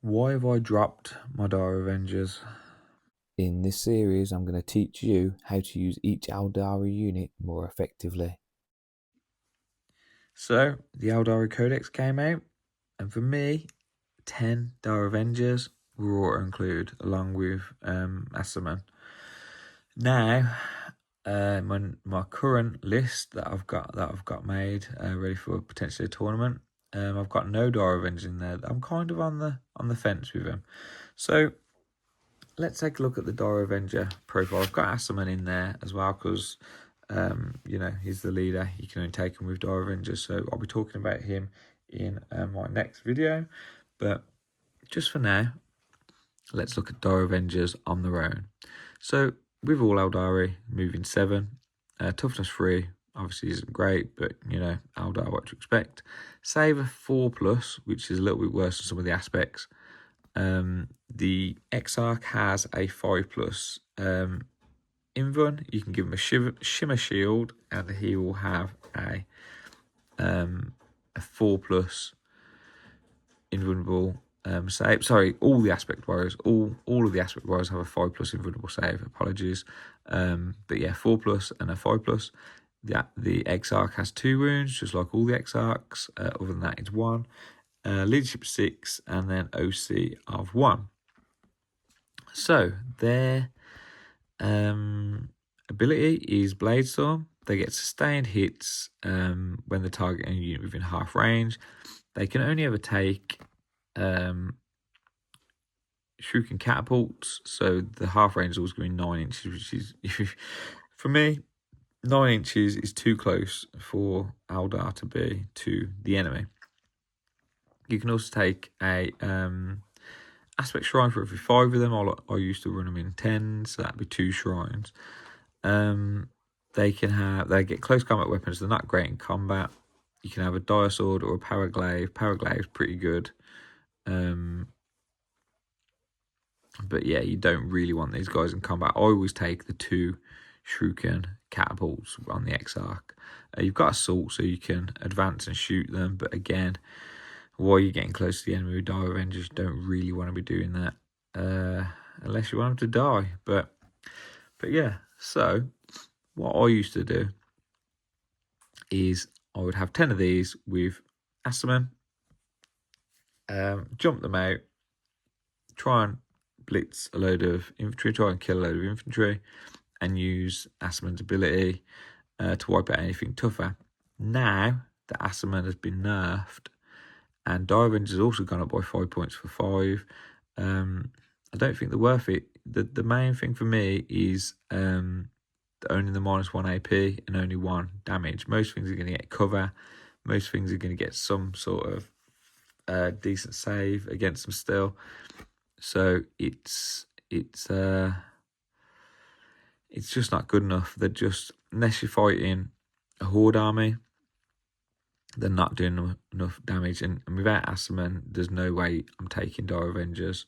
Why have I dropped my Dire Avengers? In this series, I'm going to teach you how to use each Aeldari unit more effectively. So, the Aeldari Codex came out, and for me, 10 Dire Avengers were auto-include, along with Assaman. Now, my current list that I've got made ready for potentially a tournament, I've got no Dire Avengers in there. I'm kind of on the fence with them. So let's take a look at the Dire Avenger profile. I've got Assaman in there as well because, he's the leader. You can only take him with Dire Avengers. So I'll be talking about him in my next video. But just for now, let's look at Dire Avengers on their own. So with all Aeldari, moving 7, toughness 3, obviously isn't great, but Eldar, what to expect. Save a 4+, which is a little bit worse than some of the aspects. The Exarch has a 5+. Invuln, you can give him a shimmer shield, and he will have a 4+ invulnerable save. Sorry, all the aspect warriors, all of the aspect warriors have a 5+ invulnerable save. Apologies, but yeah, 4+ and a 5+. The Exarch has 2 wounds, just like all the Exarchs. Other than that, it's 1. Leadership 6, and then OC of 1. So their ability is Blade Storm. They get sustained hits when the target and unit within half range. They can only ever take shuriken catapults, so the half range is always going to be 9 inches, which is for me, 9 inches is too close for Eldar to be to the enemy. You can also take a aspect shrine for every 5 of them. I used to run them in 10, so that'd be 2 shrines. They get close combat weapons. They're not great in combat. You can have a dire sword or a power glaive. Power glaive is pretty good. But yeah, you don't really want these guys in combat. I always take the 2 shuriken catapults on the Exarch. You've got assault, so you can advance and shoot them. But again, while you're getting close to the enemy with Dire Avengers, you don't really want to be doing that unless you want them to die. But yeah, so what I used to do is I would have 10 of these with Assaman, jump them out, try and blitz a load of infantry, try and kill a load of infantry, and use Assaman's ability to wipe out anything tougher. Now that Assaman has been nerfed, and Dire Avengers has also gone up by 5 points for 5, I don't think they're worth it. The main thing for me is only the -1 AP and only 1 damage. Most things are going to get cover. Most things are going to get some sort of decent save against them still. So it's just not good enough. They're just, unless you're fighting a horde army, they're not doing enough damage. And without Assaman, there's no way I'm taking Dire Avengers.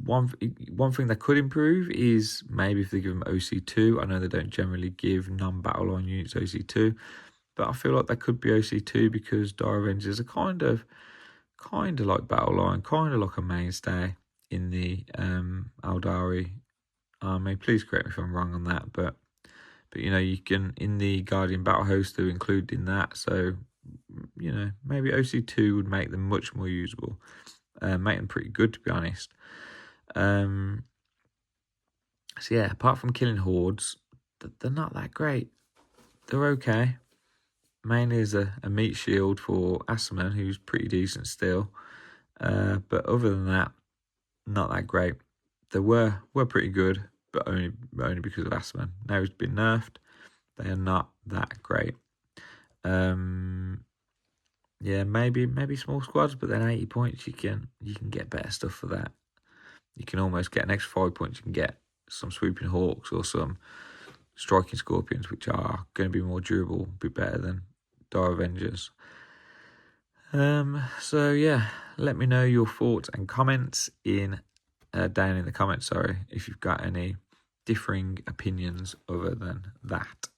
One thing they could improve is maybe if they give them OC2. I know they don't generally give non-battle line units OC2, but I feel like they could be OC2 because Dire Avengers are kind of like battle line, kind of like a mainstay in the Aeldari army. Please correct me if I'm wrong on that, but you can, in the Guardian Battle Host, they're included in that. So maybe OC2 would make them much more usable, make them pretty good, to be honest. So yeah, apart from killing hordes, they're not that great. They're okay. Mainly as a meat shield for Assaman, who's pretty decent still. But other than that, not that great. They were pretty good, but only because of Assaman. Now he's been nerfed. They are not that great. Yeah, maybe small squads, but then 80 points you can get better stuff for that. You can almost get an extra 5 points. You can get some swooping hawks or some striking scorpions, which are going to be more durable, a bit better than Dire Avengers. So yeah, let me know your thoughts and comments down in the comments. Sorry, if you've got any differing opinions other than that.